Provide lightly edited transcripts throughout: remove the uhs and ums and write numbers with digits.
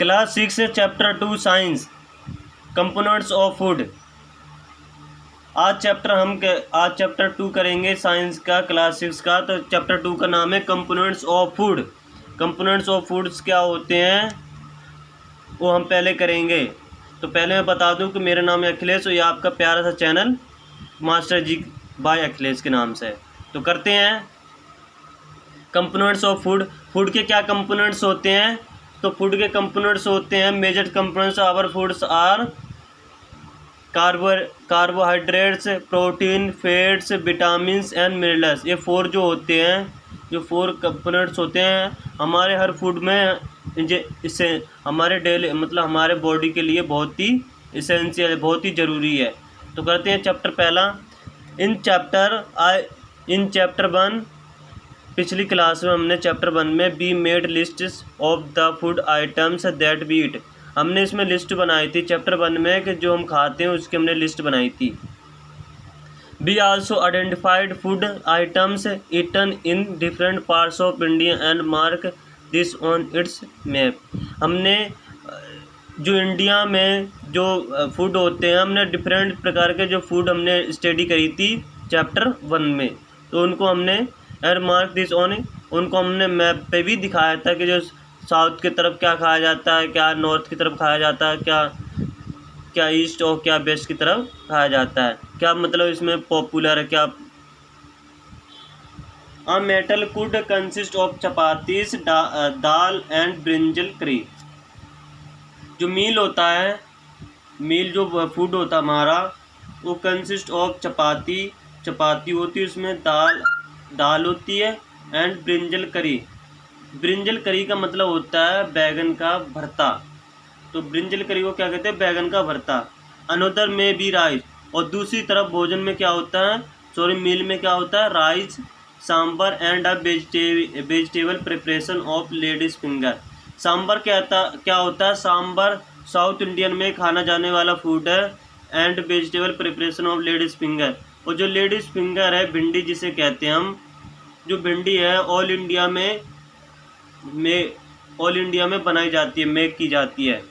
Class 6 chapter 2 science components of food. आज chapter 2 करेंगे science का, क्लास 6 का। तो चैप्टर 2 का नाम है components of food. Components of foods क्या होते हैं वो हम पहले करेंगे। तो पहले मैं बता दूं कि मेरा नाम है अखिलेश और ये आपका प्यारा सा चैनल मास्टर जी बाय अखिलेश के नाम से। तो करते हैं कंपोनेंट्स ऑफ फूड। फूड के क्या कंपोनेंट्स होते हैं? तो फूड के कंपोनेंट्स होते हैं, major components our foods are carbohydrates, protein, fats, vitamins and minerals. ये 4 जो होते हैं, जो 4 कंपोनेंट्स होते हैं हमारे हर फूड में, इससे हमारे डेली मतलब हमारे बॉडी के लिए बहुत ही इसेंशियल है, बहुत ही ज़रूरी है। तो करते हैं चैप्टर पहला। इन चैप्टर 1 पिछली क्लास में हमने चैप्टर 1 में we made lists of the food items that we eat. हमने इसमें लिस्ट बनाई थी चैप्टर 1 में कि जो हम खाते हैं उसकी हमने लिस्ट बनाई थी। We also identified food items eaten in different parts of India and mark this on its map. हमने जो इंडिया में जो फूड होते हैं, हमने डिफरेंट प्रकार के जो फूड हमने स्टडी करी थी चैप्टर 1 में, तो उनको हमने एंड मार्क दिस ऑन, उनको हमने मैप पे भी दिखाया था कि जो साउथ की तरफ क्या खाया जाता है, क्या नॉर्थ की तरफ खाया जाता है, क्या ईस्ट और क्या वेस्ट की तरफ खाया जाता है, क्या मतलब इसमें पॉपुलर है क्या। A metal could consist of chapatis dal and brinjal करी। जो मील होता है, मील जो फूड होता है हमारा, वो कंसिस्ट ऑफ चपाती होती है, उसमें दाल होती है, एंड ब्रिंजल करी। ब्रिंजल करी का मतलब होता है बैगन का भरता। तो ब्रिंजल करी को क्या कहते हैं? बैगन का भरता। अनदर में भी राइस, और दूसरी तरफ भोजन में क्या होता है, मील में क्या होता है? Rice, sambar and a vegetable preparation of ladies finger. Sambar क्या होता है? सांबर साउथ इंडियन में खाना जाने वाला फूड है, and vegetable preparation of ladies finger. और जो लेडीज फिंगर है, भिंडी जिसे कहते हैं हम, जो भिंडी है ऑल इंडिया में बनाई जाती है, मेक की जाती है।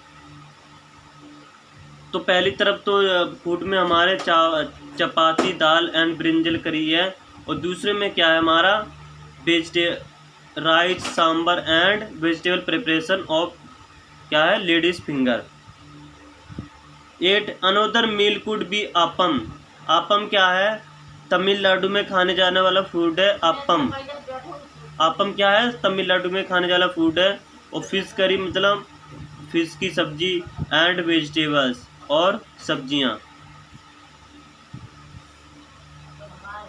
तो पहली तरफ तो फूड में हमारे चपाती दाल एंड ब्रिंजल करी है, और दूसरे में क्या है हमारा? Rice, sambar and vegetable preparation of क्या है? Ladies finger. 8 another meal could be appam. Appam क्या है? तमिलनाडु में खाने जाने वाला फूड है अपम। अपम क्या है? तमिलनाडु में खाने वाला फूड है। और फिश करी मतलब फिश की सब्जी, एंड वेजिटेबल्स और सब्जियां।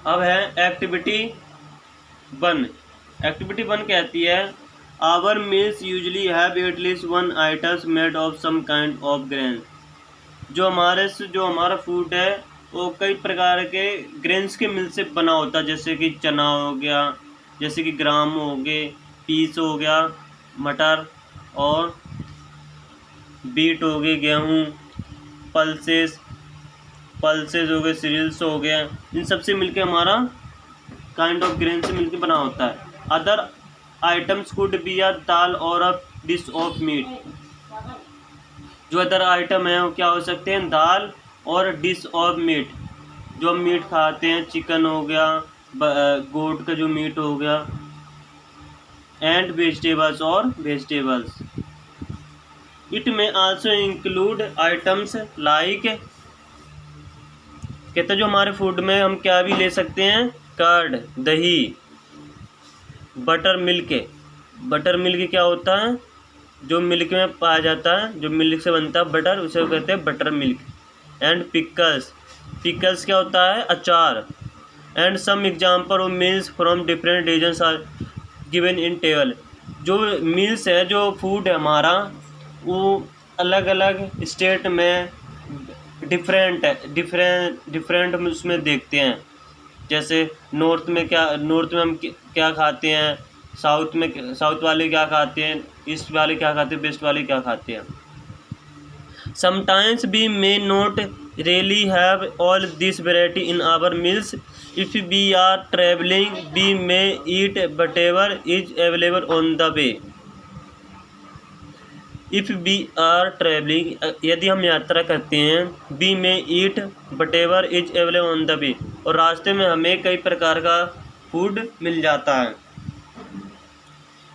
अब है एक्टिविटी 1। एक्टिविटी 1 कहती है our meals usually have at least 1 items made of some kind of grain. जो हमारा फूड है वो कई प्रकार के ग्रेन्स के मिल से बना होता है, जैसे कि चना हो गया, जैसे कि ग्राम हो गए, पीस हो गया, मटर और बीट हो गए, गेहूँ, पल्सेस हो गए, सीरियल्स हो गए। इन सब से मिलके हमारा काइंड ऑफ ग्रेन से मिलके बना होता है। Other items could be a dal और अ डिश ऑफ मीट। जो अदर आइटम है वो क्या हो सकते हैं? दाल और डिश ऑफ मीट। जो हम मीट खाते हैं, चिकन हो गया, गोट का जो मीट हो गया, एंड वेजिटेबल्स और वेजिटेबल्स। इट में आल्सो इंक्लूड आइटम्स लाइक, कहते जो हमारे फूड में हम क्या भी ले सकते हैं? कर्ड, दही, बटर मिल्क। बटर मिल्क क्या होता है? जो मिल्क में पाया जाता है, जो मिल्क से बनता है बटर, उसे कहते हैं बटर मिल्क। एंड पिकल्स क्या होता है? अचार। And some example of meals from different regions are given in table. जो मील्स है, जो फूड है हमारा, वो अलग अलग स्टेट में डिफरेंट उसमें देखते हैं। जैसे नॉर्थ में हम क्या खाते हैं, साउथ वाले क्या खाते हैं, ईस्ट वाले क्या खाते हैं, वेस्ट वाले क्या खाते हैं। Sometimes we may not really have all this variety in our meals. If we are travelling we may eat whatever is available on the way. If we are travelling, यदि हम यात्रा करते हैं, we may eat whatever is available on the way, और रास्ते में हमें कई प्रकार का फूड मिल जाता है।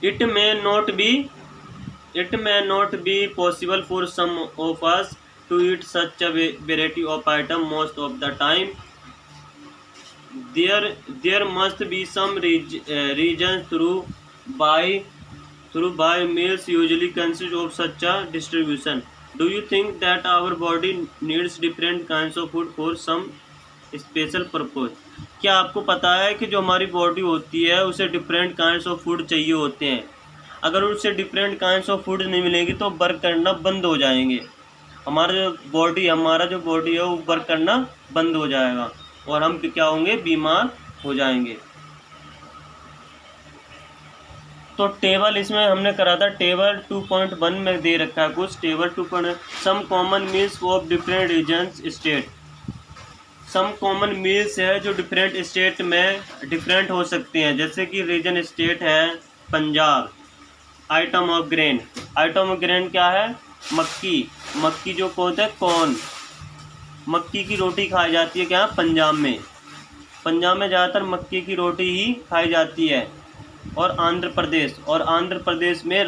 It may not be possible for some of us to eat such a variety of item most of the time. There must be some regions through by meals usually consist of such a distribution. Do you think that our body needs different kinds of food for some special purpose? क्या आपको पता है कि जो हमारी body होती है उसे डिफरेंट काइंड्स ऑफ फूड चाहिए होते हैं? अगर उसे डिफरेंट काइंड्स ऑफ फूड नहीं मिलेंगे तो वर्क करना बंद हो जाएंगे। हमारा जो बॉडी है वो वर्क करना बंद हो जाएगा और हम क्या होंगे, बीमार हो जाएंगे। तो टेबल इसमें हमने करा था, टेबल 2.1 में दे रखा है कुछ। Table 2. Some common meals of different regions state. Some common meals है जो डिफरेंट स्टेट में डिफरेंट हो सकते हैं, जैसे कि रीजन स्टेट है Punjab. Item of grain, item of grain क्या है, मक्की जो होता है कॉर्न, मक्की की रोटी खाई जाती है क्या, पंजाब में ज़्यादातर मक्की की रोटी ही खाई जाती है। और आंध्र प्रदेश में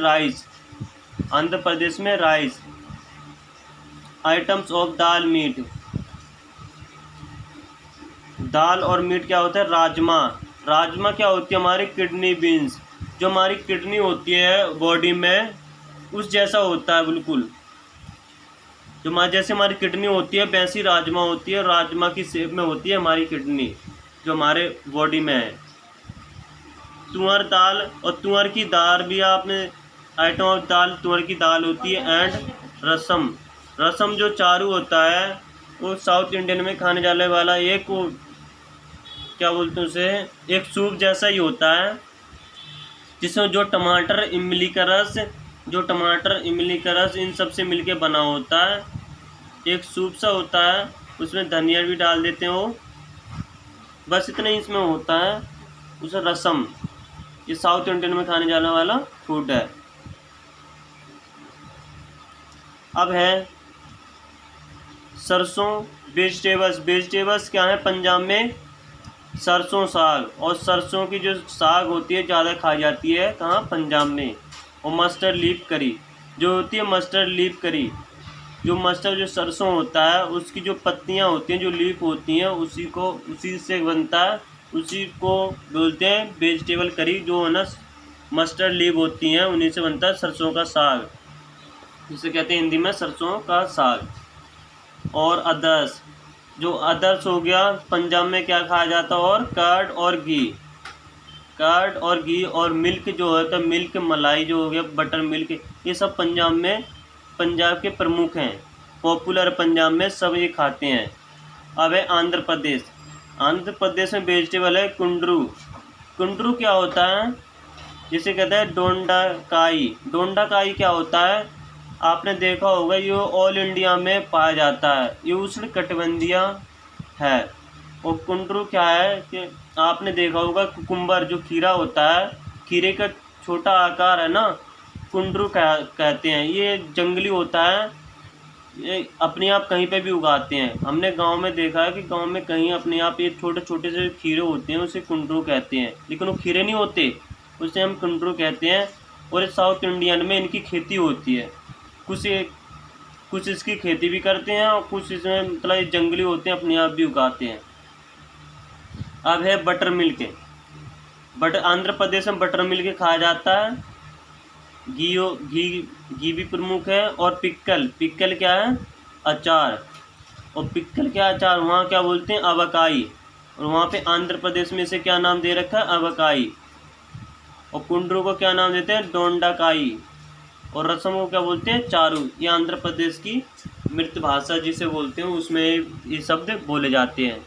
rice. Items of dal meat, दाल और मीट क्या होता है, राजमा क्या होती है, हमारी किडनी बीन्स। जो हमारी किडनी होती है बॉडी में उस जैसा होता है बिल्कुल, जैसे हमारी किडनी होती है वैसी राजमा होती है, राजमा की शेप में होती है हमारी किडनी जो हमारे बॉडी में है। तुअर दाल, और तुअर की दाल भी आपने, आइटम ऑफ दाल तुअर की दाल होती है। एंड रसम जो चारू होता है वो साउथ इंडियन में खाने जाने वाला एक क्या बोलते हैं उसे, एक सूप जैसा ही होता है, जिसमें जो टमाटर इमली का रस इन सब से मिलके बना होता है, एक सूप सा होता है, उसमें धनिया भी डाल देते हो, बस इतना ही इसमें होता है। उसे रसम, ये साउथ इंडियन में खाने जाने वाला फूड है। अब है सरसों, वेजिटेबल्स क्या है पंजाब में, सरसों साग, और सरसों की जो साग होती है ज़्यादा खाई जाती है कहाँ, पंजाब में। और मस्टर्ड लीफ करी जो होती है, जो सरसों होता है उसकी जो पत्तियाँ होती हैं, जो लीफ होती हैं, उसी से बनता है, उसी को बोलते हैं वेजिटेबल करी, जो है ना मस्टर्ड लीफ होती हैं उन्हीं से बनता है सरसों का साग, जिसे कहते हैं हिंदी में सरसों का साग। और अदर्स, जो अदर्स हो गया पंजाब में क्या खाया जाता है, और कर्ड और घी और मिल्क जो होता है, मिल्क मलाई जो हो गया, बटर मिल्क, ये सब पंजाब के प्रमुख हैं, पॉपुलर पंजाब में सब ये खाते हैं। अब है आंध्र प्रदेश में वेजिटेबल है कुंड्रू क्या होता है, जिसे कहते हैं डोंडाकाई क्या होता है, आपने देखा होगा, ये ऑल इंडिया में पाया जाता है, ये उष्णकटिबंधीय है। और कुंड्रू क्या है कि आपने देखा होगा, कुकुम्बर जो खीरा होता है, खीरे का छोटा आकार है ना, कुंड्रू कहते हैं। ये जंगली होता है, ये अपने आप कहीं पे भी उगाते हैं। हमने गांव में देखा है कि गांव में कहीं अपने आप ये छोटे छोटे से खीरे होते हैं, उसे कुंड्रू कहते हैं, लेकिन वो खीरे नहीं होते, उसे हम कुंड्रू कहते हैं। और साउथ इंडियन में इनकी खेती होती है, कुछ इसकी खेती भी करते हैं और कुछ इसमें मतलब जंगली होते हैं, अपने आप भी उगाते हैं। अब है बटर मिल्क, आंध्र प्रदेश में बटर मिल्क खाया जाता है, घी भी प्रमुख है। और पिक्कल क्या है, अचार, और पिक्कल क्या अचार, वहाँ क्या बोलते हैं, अवकाई, और वहाँ पे आंध्र प्रदेश में इसे क्या नाम दे रखा है, अवकाई। और कुंड्रू को क्या नाम देते हैं, डोंडाकाई। और रसम को क्या बोलते हैं, चारू। ये आंध्र प्रदेश की मृत भाषा जिसे बोलते हैं उसमें ये शब्द बोले जाते हैं।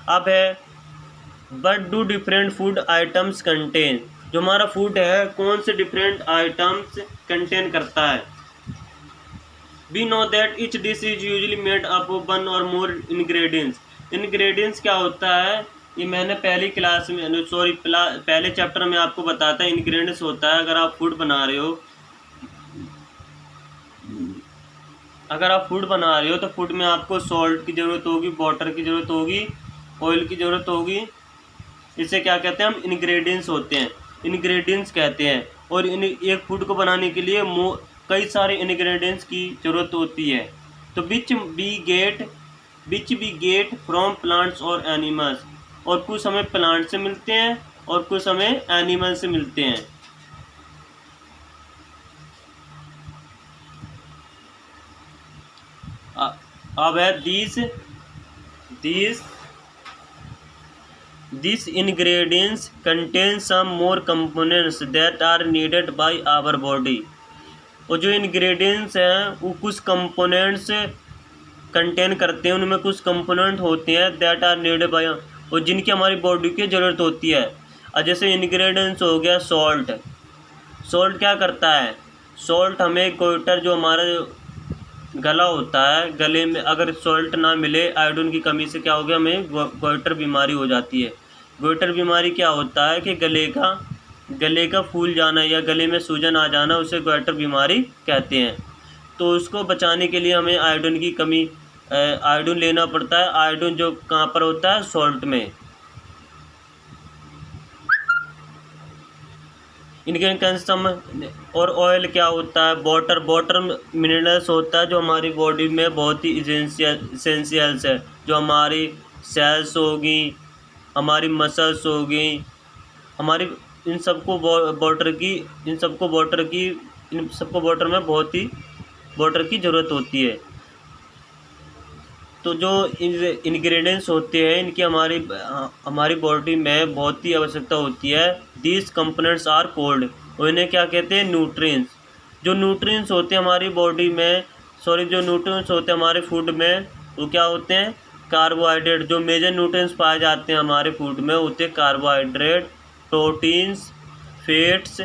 अब है but do different food items contain, जो हमारा फूड है कौन से डिफरेंट आइटम्स कंटेन करता है। We know that each dish is usually made up of one or more ingredients क्या होता है, ये मैंने पहले चैप्टर में आपको बताया था। इंग्रेडिएंट्स होता है, अगर आप फूड बना रहे हो अगर आप फूड बना रहे हो तो फूड में आपको सॉल्ट की ज़रूरत होगी, वाटर की ज़रूरत होगी, ऑयल की ज़रूरत होगी। इसे क्या कहते हैं हम, इंग्रेडिएंट्स होते हैं, इंग्रेडिएंट्स कहते हैं। और इन एक फूड को बनाने के लिए कई सारे इंग्रेडिएंट्स की ज़रूरत होती है। तो which we get from plants और एनिमल्स, और कुछ हमें प्लांट से मिलते हैं और कुछ हमें एनिमल से मिलते हैं। अब है these ingredients contain some more components that are needed by our body। और जो इंग्रेडिएंट्स हैं वो कुछ कंपोनेंट्स कंटेन करते हैं, उनमें कुछ कंपोनेंट होते हैं दैट आर नीडेड बाय, और जिनकी हमारी बॉडी की ज़रूरत होती है। और जैसे इंग्रेडिएंट्स हो गया सॉल्ट। सॉल्ट क्या करता है, सॉल्ट हमें गोइटर, जो हमारा गला होता है, गले में अगर सॉल्ट ना मिले, आयोडीन की कमी से क्या हो गया, हमें गोइटर बीमारी हो जाती है। गोइटर बीमारी क्या होता है कि गले का फूल जाना या गले में सूजन आ जाना, उसे गोइटर बीमारी कहते हैं। तो उसको बचाने के लिए हमें आयोडीन की कमी, आयोडीन लेना पड़ता है। आयोडीन जो कहाँ पर होता है, सॉल्ट में। इनके कैल्शियम और ऑयल क्या होता है, वाटर मिनरल्स होता है, जो हमारी बॉडी में बहुत ही इसेंशियल्स है। जो हमारी सेल्स होगी, हमारी मसल्स होगी, हमारी इन सबको वाटर में बहुत ही वाटर की ज़रूरत होती है। तो जो इंग्रेडिएंट्स होते हैं, इनकी हमारी बॉडी में बहुत ही आवश्यकता होती है। दीज कंपोनेंट्स आर कॉल्ड, और इन्हें क्या कहते हैं, न्यूट्रिएंट्स। जो न्यूट्रिएंट्स होते हैं हमारी बॉडी में, जो न्यूट्रिएंट्स होते हैं हमारे फूड में, वो क्या होते हैं, कार्बोहाइड्रेट। जो मेजर न्यूट्रिएंट्स पाए जाते हैं हमारे फूड में होते हैं carbohydrate, proteins, fats,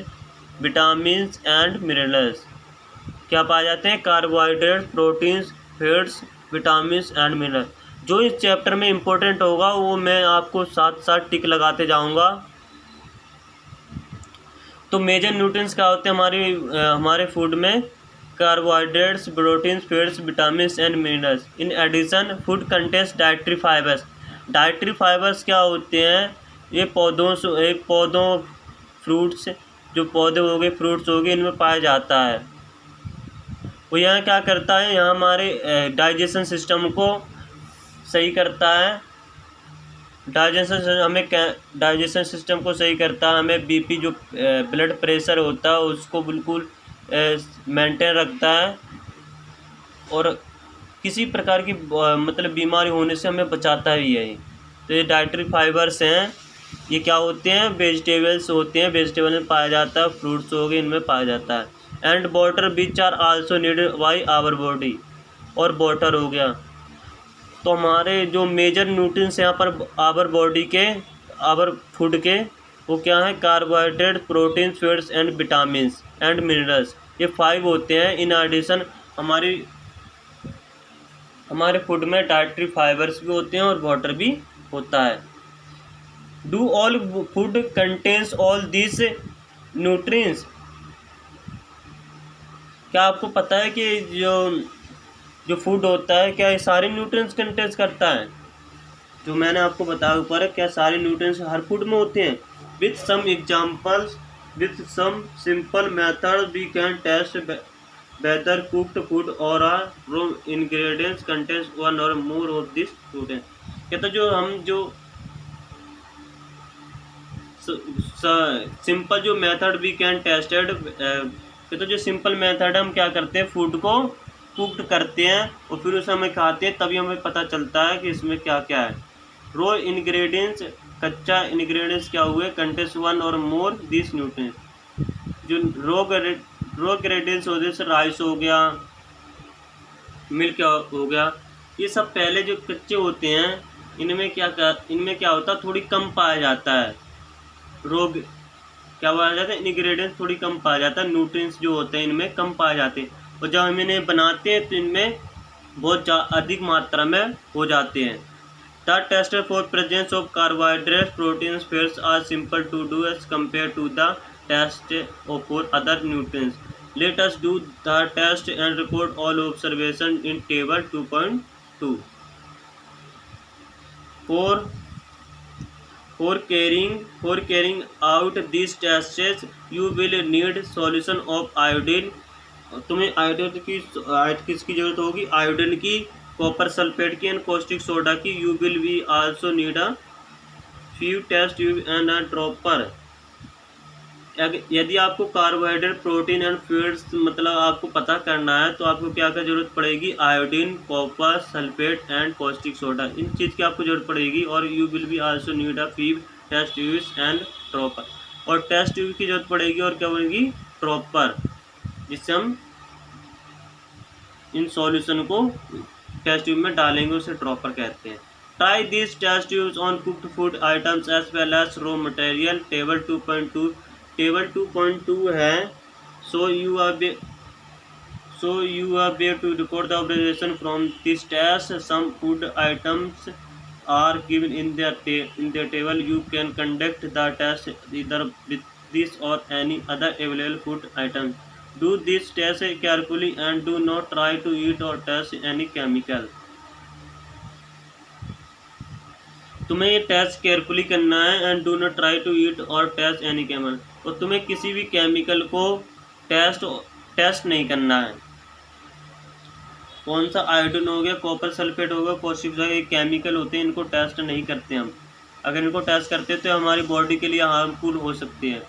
vitamins and minerals. क्या पाए जाते हैं, carbohydrate, proteins, fats, vitamins and mineral. जो इस चैप्टर में इम्पोर्टेंट होगा वो मैं आपको साथ साथ टिक लगाते जाऊंगा। तो मेजर न्यूट्रिएंट्स क्या होते हैं हमारे फूड में, carbohydrates, proteins, fats, vitamins and minerals. In addition food contains dietary fibres. Dietary fibres क्या होते हैं, ये पौधों फ्रूट्स, जो पौधे हो गए, फ्रूट्स हो गए, इनमें पाया जाता है। वो यहाँ क्या करता है, यहाँ हमारे डाइजेशन सिस्टम को सही करता है। डाइजेशन सिस्टम को सही करता है। हमें बीपी, जो ब्लड प्रेशर होता है, उसको बिल्कुल मेंटेन रखता है, और किसी प्रकार की मतलब बीमारी होने से हमें बचाता भी है। तो ये डाइटरी फाइबर्स हैं, ये क्या होते हैं, वेजिटेबल्स होते हैं, वेजिटेबल में पाया जाता है, फ्रूट्स हो गए, इनमें पाया जाता है। And water which are also needed by our body, और वाटर हो गया। तो हमारे जो मेजर न्यूट्रिएंट्स यहाँ पर आवर फूड के, वो क्या है, carbohydrate, protein, fats and vitamins and minerals. ये 5 होते हैं। इन एडिशन हमारे फूड में डाइटरी फाइबर्स भी होते हैं और वाटर भी होता है। Do all food contains all this nutrients. क्या आपको पता है कि जो फूड होता है, क्या ये सारे न्यूट्रिएंट्स कंटेन करता है? जो मैंने आपको बताया ऊपर है, क्या सारे न्यूट्रिएंट्स हर फूड में होते हैं? With some examples, with some simple method we can test whether cooked food or raw ingredients contains one or more of this nutrients. क्या तो जो सिंपल जो मेथड वी कैन टेस्टेड, तो जो सिंपल मेथड है, हम क्या करते हैं, फूड को कुक्ड करते हैं और फिर उसे हमें खाते हैं, तभी हमें पता चलता है कि इसमें क्या क्या है। रॉ इंग्रेडिएंट्स, कच्चा इंग्रेडिएंट्स क्या हुए, contains one or more this nutrients. जो रॉ इंग्रेडिएंट्स होते हैं, जैसे राइस हो गया, मिल्क हो गया, ये सब पहले जो कच्चे होते हैं, इनमें क्या होता है, थोड़ी कम पाया जाता है। क्या पाया जाता है, इंग्रेडिएंट्स थोड़ी कम पाया जाता है, न्यूट्रिएंट्स जो होते हैं इनमें कम पाए जाते हैं, और जब हम इन्हें बनाते हैं तो इनमें बहुत अधिक मात्रा में हो जाते हैं। The test for presence of carbohydrates, proteins, fats are simple to do as compare to the test for other nutrients. Let us do the test and record all observations in table 2.2. For carrying out these tests, you will need solution of iodine. तुम्हें iodine किसकी जरूरत होगी? Iodine की, copper sulphate की and caustic soda की. You will be also need a few test tube and a dropper. यदि आपको carbohydrate, protein and fats मतलब आपको पता करना है तो आपको क्या क्या जरूरत पड़ेगी? Iodine, copper sulphate and caustic soda. इन चीज़ की आपको जरूरत पड़ेगी. और you will be also need a few test tubes and dropper. और टेस्ट ट्यूब की जरूरत पड़ेगी और क्या बनेगी? ड्रॉपर, जिससे हम इन सॉल्यूशन को टेस्ट ट्यूब में डालेंगे, उसे ड्रॉपर कहते हैं. Try this test tubes on cooked food items as well as raw material. Table 2.2 है. So you are way to record the observation from this test. Some food items are given in their table. You can conduct the test either with this or any other available food item. Do this test carefully and do not try to eat or test any chemical. तुम्हें ये test carefully करना है. And do not try to eat or taste any chemical. और तुम्हें किसी भी chemical को test नहीं करना है. कौन सा? आयोडीन हो गया, कॉपर सल्फेट हो गया, कॉस्टिक सोडा, ये केमिकल होते हैं, इनको टेस्ट नहीं करते हम. अगर इनको टेस्ट करते हैं तो हमारी बॉडी के लिए हार्मफुल हो सकती है.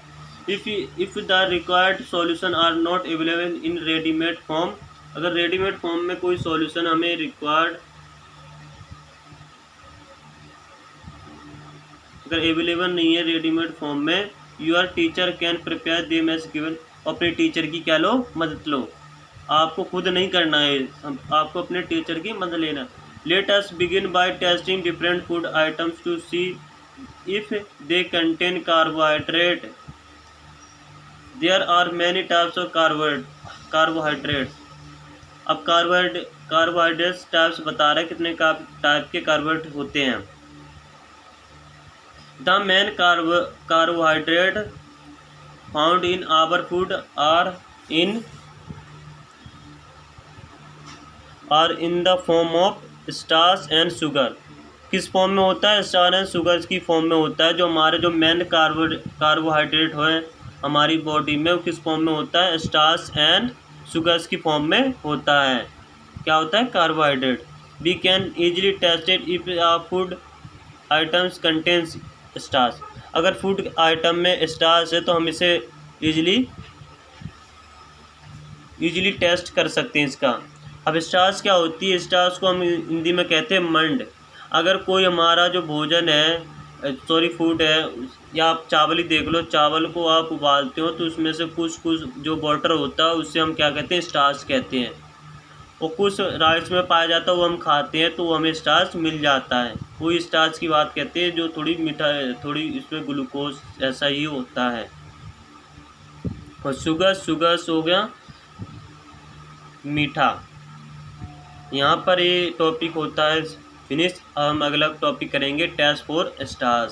If the required solution are not available in readymade form. अगर रेडीमेड फॉर्म में कोई सॉल्यूशन हमें अगर अवेलेबल नहीं है रेडीमेड फॉर्म में, your teacher can prepare them as given. अपने टीचर की क्या लो? मदद लो. आपको खुद नहीं करना है, आपको अपने टीचर की मदद लेना. Let us begin by testing different food items to see if they contain carbohydrate. There are many types of carbohydrates. अब कार्बोहाइड्रेट्स टाइप्स बता रहे हैं, कितने टाइप के कार्बोहाइड्रेट होते हैं. The main carbohydrate found in our food are in the form of starch and sugar. किस form में होता है? स्टार्च एंड शुगर्स की फॉर्म में होता है. जो हमारे जो मेन कार्बोहाइड्रेट है हमारी बॉडी में, वो किस फॉर्म में होता है? स्टार्च एंड शुगर्स की फॉर्म में होता है. क्या होता है? Carbohydrate. We can easily test it if food items contains starch. अगर फूड आइटम में स्टार्च है तो हम इसे इजीली टेस्ट कर सकते हैं इसका. अब स्टार्च क्या होती है? स्टार्च को हम हिंदी में कहते हैं मंड. अगर कोई हमारा जो भोजन है, फूड है, या आप चावल ही देख लो, चावल को आप उबालते हो तो उसमें से कुछ जो वाटर होता है उससे हम क्या कहते हैं? स्टार्च कहते हैं. और कुछ राइस में पाया जाता है वो हम खाते हैं तो हमें स्टार्च मिल जाता है. वही स्टार्च की बात कहते हैं जो थोड़ी मीठा है, थोड़ी इसमें ग्लूकोज ऐसा ही होता है. और शुगर्स हो गया मीठा. यहाँ पर ये टॉपिक होता है फिनिश. हम अगला टॉपिक करेंगे टेस्ट फॉर स्टार्च.